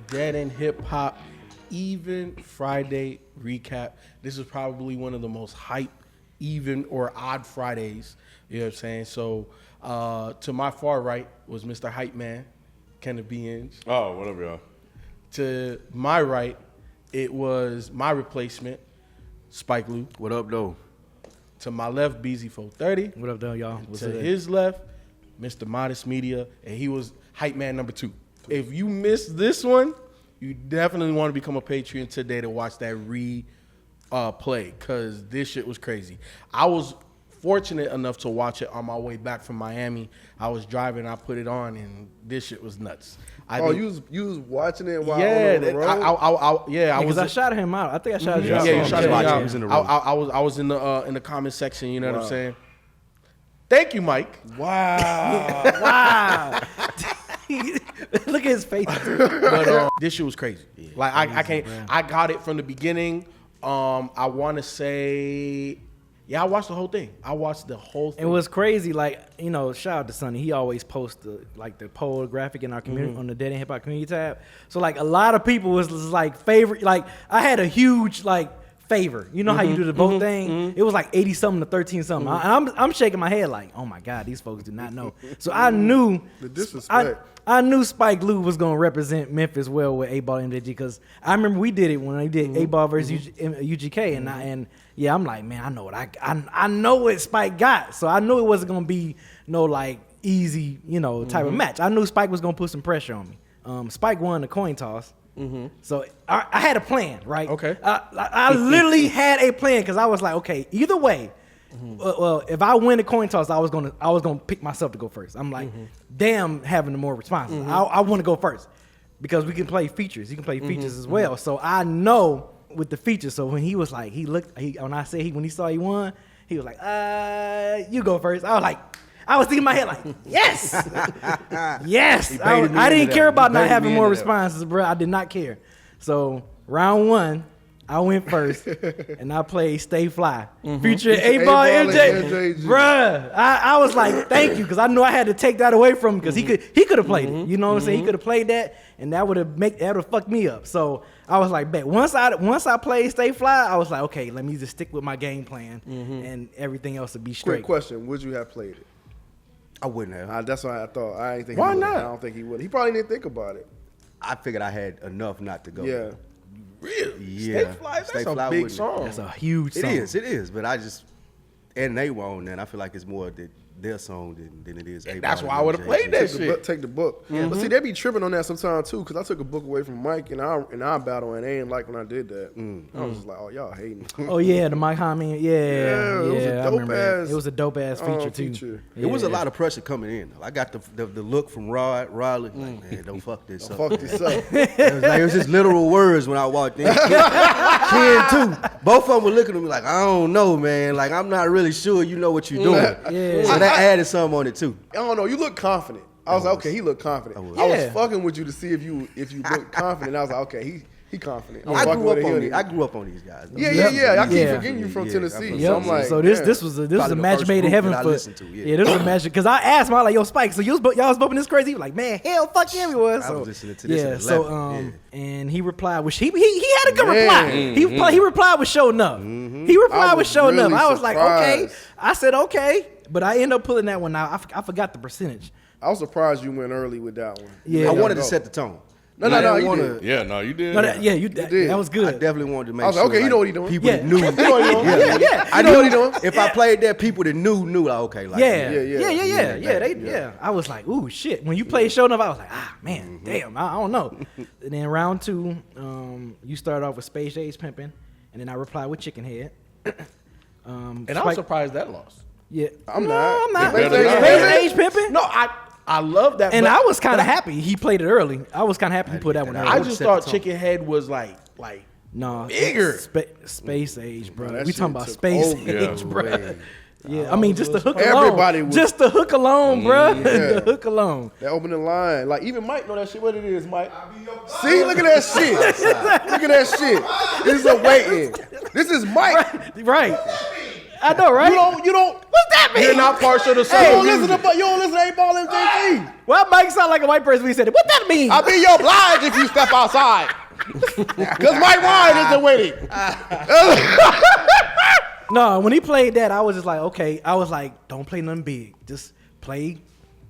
Dead End Hip Hop Even Friday recap. This is probably one of the most hype, even or odd Fridays. You know what I'm saying? So to my far right was Mr. Hype Man, Kenneth B. Oh, whatever, y'all. To my right, it was my replacement, Spike Lou. What up, though? To my left, Beezy 430. What up, though, y'all? To his left, Mr. Modest Media, and he was Hype Man number 2. If you missed this one, you definitely want to become a Patreon today to watch that replay, because this shit was crazy. I was fortunate enough to watch it on my way back from Miami. I was driving, I put it on, and this shit was nuts. You was watching it while on the road? I was. I shouted him out. I think I shouted him out. Yeah, you shouted him out. He was in the room. I was in the comment section. You know what I'm saying? Thank you, Myke. Wow. Look at his face. But this shit was crazy. Yeah, like I can't. Bro. I got it from the beginning. I want to say, I watched the whole thing. It was crazy. Like, you know, shout out to Sonny. He always posts the poll graphic in our community on the Dead End Hip Hop community tab. So like a lot of people was like favorite. Like I had a huge like favor. You know how you do the vote thing? It was like 80 something to 13 something. I'm shaking my head like, oh my God, these folks do not know. So I knew the disrespect. I knew Spike Lou was gonna represent Memphis well with A-Ball and MJG, because I remember we did it when I did A-Ball versus UGK, and I'm like, man, I know what I know what Spike got, so I knew it wasn't gonna be no like easy, you know, type of match. I knew Spike was gonna put some pressure on me. Spike won the coin toss. So I had a plan, right? Okay. I literally had a plan, because I was like, okay, either way. Well, if I win the coin toss, I was gonna pick myself to go first. I'm like, damn, having the more responses. I want to go first, because we can play features. You can play features as well. So I know with the features. So when he was like, when he saw he won, he was like, you go first. I was thinking in my head like, yes, yes. I didn't care about not having more responses, bro. I did not care. So round 1. I went first, and I played Stay Fly, featuring A-Ball MJ. Bruh, I was like, thank you, because I knew I had to take that away from him, because he could have played it. You know what I'm saying? He could have played that, and that would have fucked me up. So I was like, bet. Once I played Stay Fly, I was like, okay, let me just stick with my game plan, and everything else would be straight. Quick question: would you have played it? I wouldn't have. That's what I thought. I didn't think. Why he would. not? I don't think he would. He probably didn't think about it. I figured I had enough not to go. Yeah. Really? Yeah. Stay Fly, that's Stay a Fly big wouldn't. song. That's a huge song. It is. But I just, and they were on that. I feel like it's more their song than it is. That's why I would have played that shit. Take the book. But see, they be tripping on that sometimes too, because I took a book away from Myke in our battle, and they ain't like when I did that. I was just like, oh, y'all hating. Oh yeah, the Myke Hameen. Yeah, it was a I dope remember that. ass. It was a dope ass feature too. It was a lot of pressure coming in. I got the look from Riley. Like, man, don't fuck this up. Fuck this up. It was just literal words when I walked in. Ken too. Both of them were looking at me like, I don't know, man. Like, I'm not really sure you know what you're doing. Yeah. So that added something on it too. I don't know. You look confident. I was like, okay, he looked confident. I was fucking with you to see if you looked confident. I was like, okay, he confident. I grew up on these guys. Yeah. I keep forgetting you from Tennessee. Yep. So I'm like, so this was a match made in heaven for. This was a match, because I asked him, I was like, yo, Spike, so y'all was bumping this crazy? He was like, man, hell, fuck yeah, we was. I was listening to this. And he replied with he had a good reply. He replied with show enough. He replied with show enough. I was like, okay. I said okay, but I ended up pulling that one out. I forgot the percentage. I was surprised you went early with that one. Yeah, I wanted to set the tone. No, you did. Yeah, no, you did. No, you did. That was good. I definitely wanted to make I was sure. like, okay, you know what he doing. People that knew. You know what he doing. Yeah. I know what he doing. If I played that, people that knew like, okay, like Yeah. I was like, ooh, shit. When you played show enough, I was like, man, damn, I don't know. And then round 2, you started off with Space Age Pimpin', and then I replied with Chicken Head. And I'm surprised that lost. Yeah, I'm not. Space Age Pimpin'. No, I love that. And I was kind of happy he played it early. I was kind of happy he put that one early. I just thought Chicken Head was like no bigger. Space Age, bro. That we talking about Space Age, bro. Yeah, I mean, just the hook alone. Just the hook alone, bro. The hook alone. That opening line. Like, even Myke know that shit. What it is, Myke? See, look at that shit. Look at that shit. This is a waiting. This is Myke. Right. I know, right? You don't. What's that mean? You're not partial to You soul don't music. listen to 8 Ball MJG. Well, Mike sound like a white person when he said it. What that mean? I'll be your obliged if you step outside. Because Mike Ryan isn't with it. No, when he played that, I was just like, okay. I was like, don't play nothing big. Just play.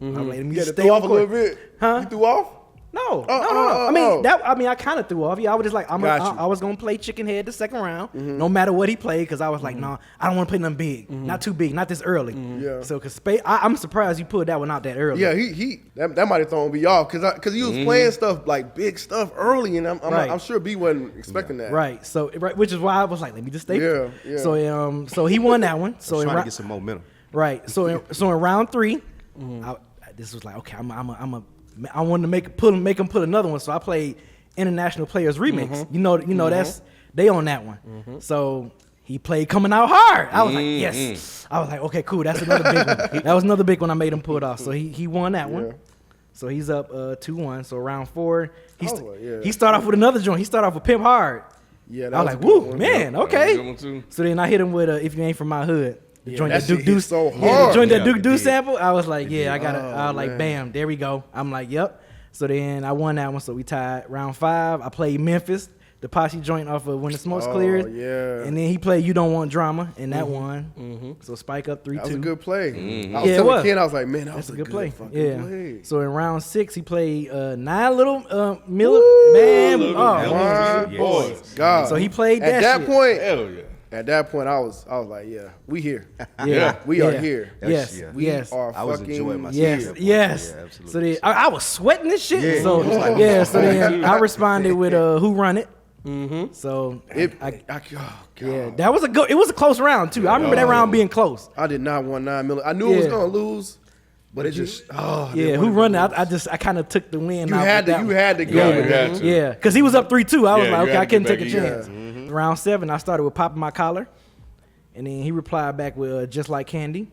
I'm like, let me You had just to stay throw on off a court. little bit. Huh? You threw off? No, Oh, no. oh. I mean, I kind of threw off. Yeah, I was just like, Got you. I was gonna play chicken head the second round, no matter what he played, because I was like, no, I don't want to play nothing big, not too big, not this early. Yeah. So, cause I'm surprised you pulled that one out that early. Yeah, that might have thrown me off because he was playing stuff like big stuff early, and Right. I'm sure B wasn't expecting that. Right. So, which is why I was like, let me just stay. Yeah, yeah. So he won that one. So So in trying rou- to get some momentum. Right. So in round 3, this was like, okay, I wanted to make him put another one. So I played International Players Remix. You know that's they on that one. So he played Coming Out Hard. I was like, yes. I was like, okay, cool. That's another big one. That was another big one I made him pull it off. So he won that one. Yeah. So he's up 2-1. So round 4, yeah. he started off with another joint. He started off with Pimp Hard. Yeah, that I was was like, a good woo, one. man, That was a okay. good one, too. So then I hit him with If You Ain't From My Hood. The joint that that Duke shit Deuce. hit so Yeah, hard. the joint that Yeah, Duke it Deuce did. sample. I was like, yeah, I got it. I was like, man. bam, there we go. I'm like, yep. So then I won that one. So we tied round 5. I played Memphis, the posse joint off of When the Smoke's Cleared. yeah. And then he played You Don't Want Drama, and that won. So Spike up 3-2. That was a good play. I was Yeah, it telling was. Ken, I was like, man, that That's was a good play. fucking Yeah. play. So in round 6, he played 9 Little Miller. Man, Little oh, Miller. My Boys. God. So he played At that shit. point, Hell yeah. I was like, yeah, we here. Yeah. We are here. Yes, Yeah. We yes. are I was fucking enjoying myself. Yes, Yeah, yes. yeah, absolutely. So then I was sweating this shit. Yeah, so it was like- so then I responded with Who Run It. So oh, God. yeah, that was it was a close round too. I remember that round being close. I did not want 9 million. I knew it was Yeah. gonna lose, but it just I Yeah, didn't Who want Run to It? lose. I kind of took the win. You out had with to that you one. had to go Yeah, with you had it. to. Yeah, because he was up 3-2. I was Yeah, like, you okay, had I to couldn't get take a back chance. in. Round 7, I started with Popping My Collar, and then he replied back with Just Like Candy,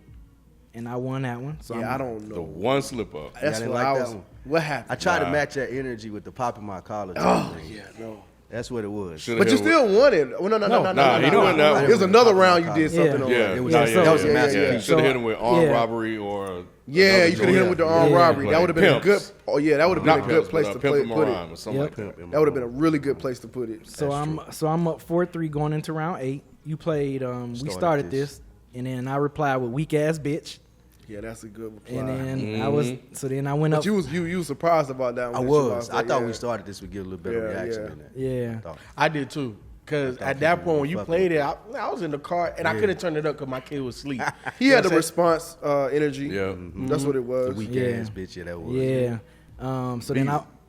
and I won that one. So Yeah, I'm- I don't The know. one slip up. That's didn't what like I that was. one. What happened? I tried to Nah. match that energy with the pop in my collar. Oh yeah, no. That's what it was. Should've But you hit with- still won it. Well, no. Nah, he done won that one. It was another round you did something on. Yeah, It was- nah, that yeah, was a yeah, masterpiece. yeah. Should have So, hit him with armed yeah. robbery or. Yeah, another you could have hit him with the armed Yeah. robbery. That would have been a good. Pimps. Oh yeah, that would have been Not a good pimps, place but to Pimp play, and put Rhyme it. or something Yep. like that. That would have been a really good place to put it. So I'm up 4-3 going into round 8. You played. We started this, and then I replied with Weak Ass Bitch, Yeah, that's a good reply. and then I was. So then I went up. But you was surprised about that one. I that you was. lost I that, thought yeah. we started this would get a little better Yeah, reaction yeah. than that. Yeah. I thought. I did too. Because at that point when you played it, I was in the car and I couldn't turn it up because my kid was asleep. He had the response energy. Yeah. That's what it was. Weak Yeah. ass bitch. Yeah, that was. Yeah.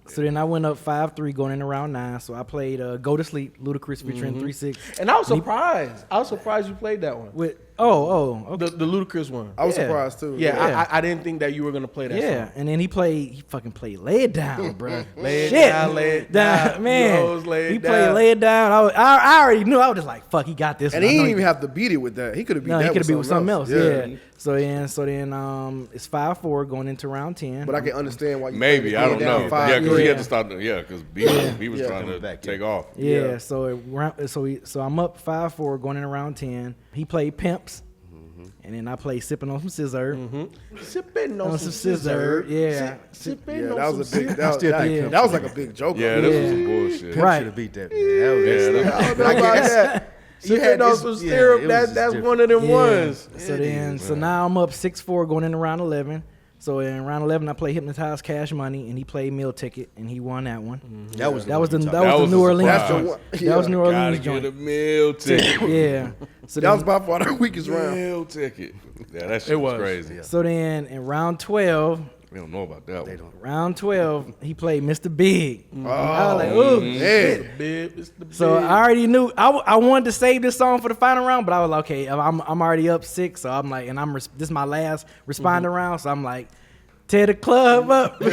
So then I went up 5-3 going into round 9. So I played Go to Sleep, Ludacris featuring 3-6. And I was surprised. I was surprised you played that one. With okay. The Ludacris one. I was Yeah. surprised too. Yeah, I didn't think that you were gonna play that Yeah, song. and then he fucking played Lay It Down, bro. Lay it Shit. down, lay it down. man. You hoes lay it He down. played Lay It Down. I already knew. I was just like, fuck, he got this And one. he I know didn't even have to beat it with that. He could have beat No, that he could have been with something else. Yeah. Yeah. So then it's 5-4 going into round 10. But I can understand why you Maybe, played I don't it down know. 5. Yeah, because he Yeah. had to start. Because he was Yeah. trying Coming to back, take yeah. off. Yeah, Yeah. so I'm up 5-4 going into round 10. He played Pimps, and then I played Sipping on Some Scissor. Sipping On on some some scissor, yeah. Sipping Yeah, on that was a some big. scissor. That, still that, think that was like a big joke. Yeah, on this it. was some Pimp bullshit. Right. should have beat that. Man. That was, Yeah, I that's- don't know about that. Sipping on some syrup. it was That's just one of them Yeah. ones. So now I'm up 6-4 going into round 11. So in round 11 I played Hypnotized Cash Money, and he played Meal Ticket, and he won that one. that was That was the one you That New was a Orleans surprise. joint. That's the That was one- New Gotta Orleans get a joint. meal ticket. Yeah. So That was then, by far the weakest round. Meal ticket. Yeah, that shit It was was. crazy. so then in round 12, We don't know about that one. round 12 he played Mr. Big. Oh, I was like, ooh. yeah. Big, it's the So big. I already knew I wanted to save this song for the final round, but I was like, okay, I'm already up 6, so I'm like, and this is my last responding round, so I'm like, tear the club up, tear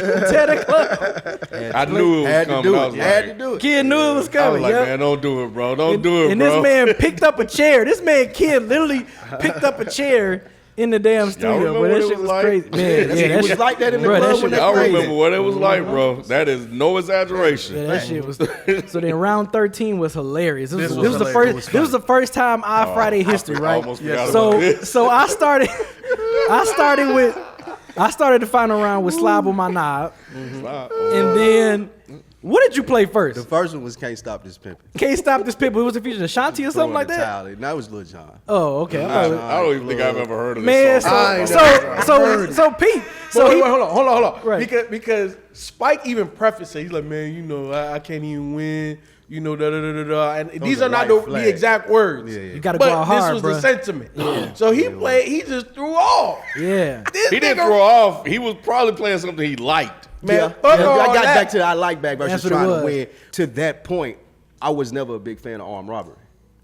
the club up. I knew it was Had to coming. do I was it. Had to like, do it. Kid knew it was I coming. was like, Yep. man, don't do it, bro. Don't do it, and bro. this man picked up a chair. This man, Kid, literally picked up a chair in the damn studio, remember bro. That what it shit was was like? crazy. Man, It was like that in the bro, that club shit when they I played remember it. what it was like, bro. That is no exaggeration. Yeah, that shit was. So then round 13 was hilarious. This This was was the hilarious. first. This was the first time Friday history, I right? almost forgot So about this. so I started the final round with Slob on my knob, and then what did you play first? The first one was Can't Stop This Pimpin'. Can't Stop This People. It was a feature of Ashanti or something like that. And that was Lil Jon. Oh, okay. I don't even think I've ever heard of Man, this song. so Pete. So So he, hold on. Right. Because Spike even prefaced it. He's like, man, you know, I can't even win. You know, da da da da da. And these a are not white the flag. exact words. Yeah, yeah. You gotta but go out hard, this was bro. the sentiment. So he played. He just threw off. Yeah. This He didn't nigga- throw off. He was probably playing something he liked. Man, fuck I all got that. back to the I Like Back versus That's what it trying was. to win. To that point, I was never a big fan of Armed Robbery.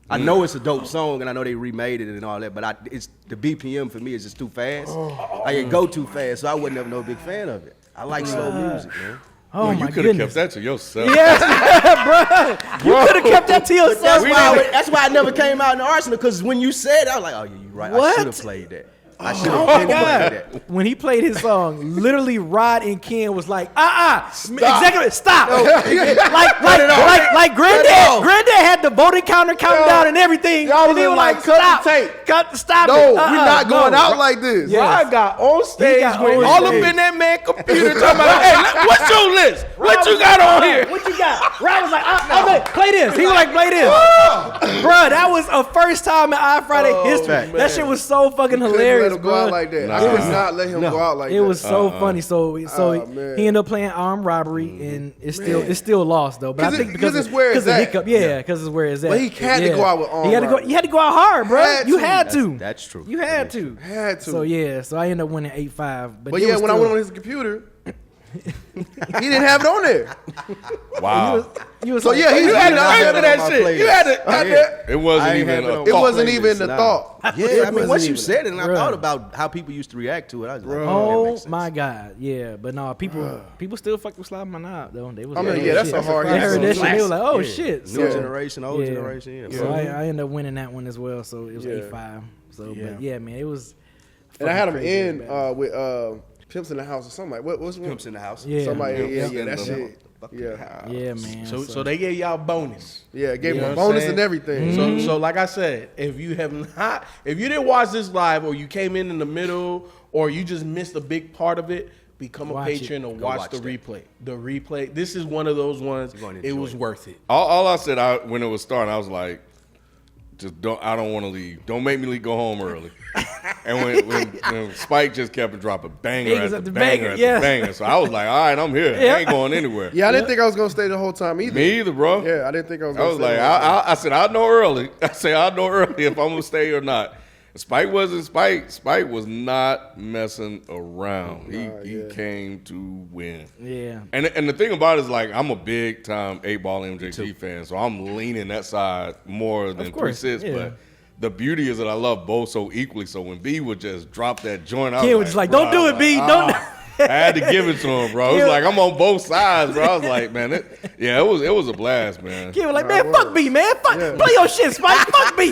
I know it's a dope song, and I know they remade it and all that, but it's the BPM for me is just too fast. Like it go too fast, so I wasn't ever no big fan of it. I like slow music, man. Oh Yo, my you could have goodness. kept that to yourself. Yes, bro. You could have kept that to yourself. That's why I never came out in the Arsenal, because when you said it, I was like, oh, yeah, you're right. What? I should have played that. I should Oh have my played God! that. When he played his song, literally Rod and Ken was like, executive, stop! like Granddad had the voting counter counting down and everything. Y'all and was they were like, cut stop, the tape. stop No, it. we're not going out like this. Yeah. I got on stage, got went on all up stage. in that man computer talking about, hey, what's your list? What you got on here? What you got? Rod was like, okay, play this. He was like, play this. Bruh, that was a first time in Friday history. fact. That shit was so fucking Couldn't hilarious, let him go bro. out like that. Nah. I could not let him go out like that. It was so funny. So man. he ended up playing Armed Robbery, and it's still lost though. But I 'Cause think it- because 'cause it's where it's of at. hiccup, because it's where it's at. But he had to go out with Armed You had to go. Robbery. You had to go out hard, bro. Had You to. had to. That's true. You had to. Had to. So yeah. So I ended up winning 8-5. But yeah, when I went on his computer, he didn't have it on there. Wow. You was So like, yeah, he You had to not answer have it that on my shit. playlist. You had to. It wasn't I ain't even have it a on thought. It wasn't playlist, even the nah. thought. Yeah, I mean, wasn't once you even said it, and I Bruh. thought about how people used to react to it, I was like, that Oh makes sense. my God, yeah, but no, people still fuck with Slide My Knob though. They was I mean, like, yeah, oh, that's shit. a hard They hit heard song. that shit. They was like, oh Yeah. shit. New Yeah. generation, old generation, yeah. So I ended up winning that one as well. So it was Yeah. 8-5. So but yeah, man, it was. And I had him fucking in crazy, man. with Pimps in the House or something like what's one? Pimps in the house. Yeah. Somebody, yeah, Pimps that in shit. the Yeah, Yeah, man. So they gave y'all bonus. yeah, gave You him know a what I'm bonus saying? and everything. So like I said, if you didn't watch this live, or you came in the middle, or you just missed a big part of it, become a Watch it. patron or Go watch watch the that. replay. The replay. This is one of those ones. You're gonna It enjoy was it. worth it. All I said when it was starting, I was like, I don't want to leave. Don't make me go home early. And when Spike just kept dropping banger Bangers after banger after yes. banger, so I was like, all right, I'm here. I ain't going anywhere. Yeah, I didn't think I was gonna stay the whole time either. Me either, bro. Yeah, I didn't think I was. I Gonna was stay like, the whole time. I said, I'll know early. I say, I'll know early if I'm gonna stay or not. Spike wasn't Spike. Spike was not messing around. He came to win. Yeah. And the thing about it is, like, I'm a big time 8-Ball MJG fan, so I'm leaning that side more than course, 3-6. yeah. But the beauty is that I love both so equally. So when B would just drop that joint, I Kid was was just like, bro, don't do I it, was B. like, Don't. I had to give it to him, bro. It was like I'm on both sides, bro. I was like, man, it was a blast, man. Kid was like, man, fuck B, man. Fuck, play your shit, Spike. Fuck B.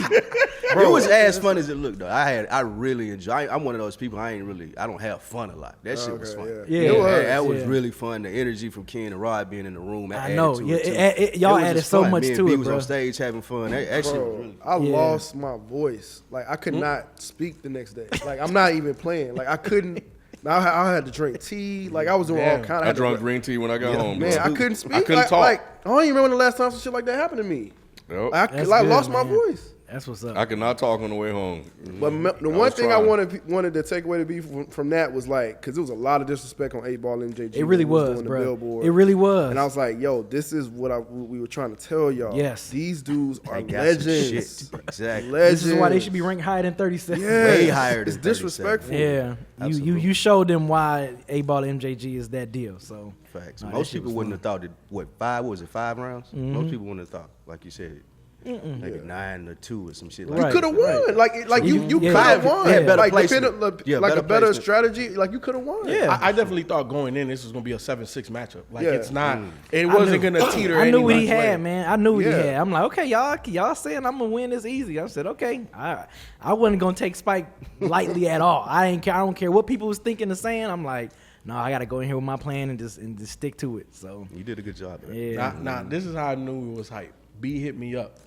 It was as fun as it looked though. I really enjoy. I'm one of those people. I don't have fun a lot. That shit was fun. Yeah. It was. That was Yeah. really fun. The energy from Ken and Rod being in the room. I added know. to Yeah, it, too. y'all was added just so fun. much Me and to B it, was bro. on stage having fun. That shit was Bro, really I Yeah. lost my voice. Like I could not speak the next day. Like I'm not even playing. Like I couldn't. I had to drink tea. Like I was doing all kind of. I drank green tea when I got home. Man, bro. I couldn't speak. I couldn't talk. Like I don't even remember the last time some shit like that happened to me. Yep. I That's like good, lost my man. voice. That's what's up. I could not talk on the way home. But the one was thing trying. I wanted to take away to be from that was like, because it was a lot of disrespect on 8-Ball MJG. It really when we was, doing the bro. Billboard. It really was. And I was like, yo, this is what we were trying to tell y'all. Yes. These dudes are They got some legends. shit. Exactly. Legends. This is why they should be ranked higher than 37. Yeah, Way higher It's than 37. disrespectful. Yeah, you showed them why 8-Ball MJG is that deal. So Facts. Nah, that Most shit people was wouldn't fun. have thought that. What 5 was it? 5 rounds? Most people wouldn't have thought. Like you said, maybe 9-2 or some shit. You Like could have won. Like you could have won. Yeah, better like placement. depending, Better a better placement. strategy. Like you could have won. Yeah. I definitely thought going in this was gonna be a 7-6 matchup. Like Yeah. it's not. It wasn't gonna teeter. I knew what he anyone's way. had, man. I knew what he Yeah. had. I'm like, okay, y'all saying I'm gonna win this easy. I said, okay. I wasn't gonna take Spike lightly at all. I don't care what people was thinking or saying. I'm like, no, I gotta go in here with my plan and just stick to it. So You did a good job. Man. yeah. Nah, this is how I knew it was hype. B hit me up,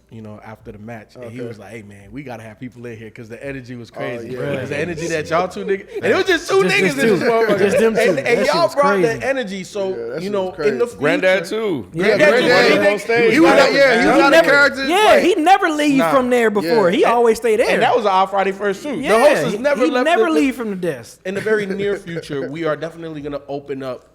after the match, and he was like, "Hey man, we gotta have people in here because the energy was crazy. yeah. Because the energy that y'all two niggas, and it was just two Just niggas in two. this motherfucker, Just them two. and That shit y'all was brought crazy. the energy. So that shit was in the crazy. Granddad future- too. Yeah, Granddad, on stage. he was Like, he was out of character. Yeah, like, he never leave Nah. from there before. Yeah. He always stay there. and that was our Friday first shoot. yeah, The host has never he left. never the- leave from the desk. In the very near future, we are definitely going to open up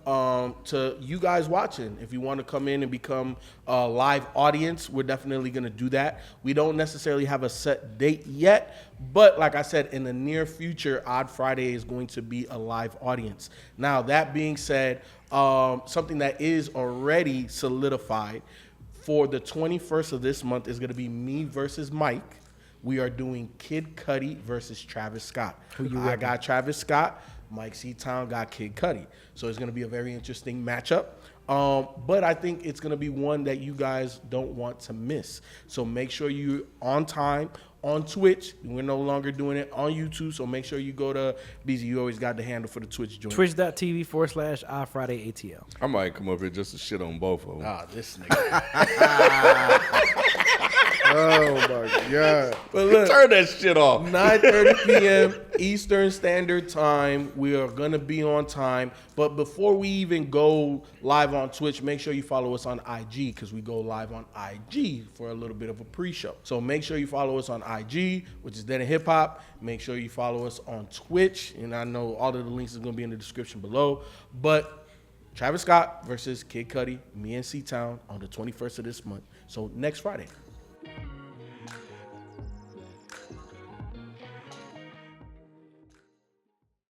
to you guys watching. If you want to come in and become a live audience, we're definitely going to do that. We don't necessarily have a set date yet, but like I said, in the near future, Odd Friday is going to be a live audience. Now, that being said, something that is already solidified for the 21st of this month is going to be me versus Myke. We are doing Kid Cudi versus Travis Scott. I got Travis Scott. Mike C-Town got Kid Cudi. So it's going to be a very interesting matchup. But I think it's going to be one that you guys don't want to miss. So make sure you're on time on Twitch. We're no longer doing it on YouTube. So make sure you go to Beezy. You always got the handle for the Twitch joint. Twitch.tv/iFridayATL. I might come up here just to shit on both of them. Ah, this nigga. oh my god. But look, Turn that shit off. 9:30 p.m. Eastern Standard Time. We are going to be on time. But before we even go live on Twitch, make sure you follow us on IG because we go live on IG for a little bit of a pre-show. So make sure you follow us on IG, which is Dead and Hip Hop. Make sure you follow us on Twitch. And I know all of the links are going to be in the description below. But Travis Scott versus Kid Cudi, me and C-Town on the 21st of this month. So next Friday.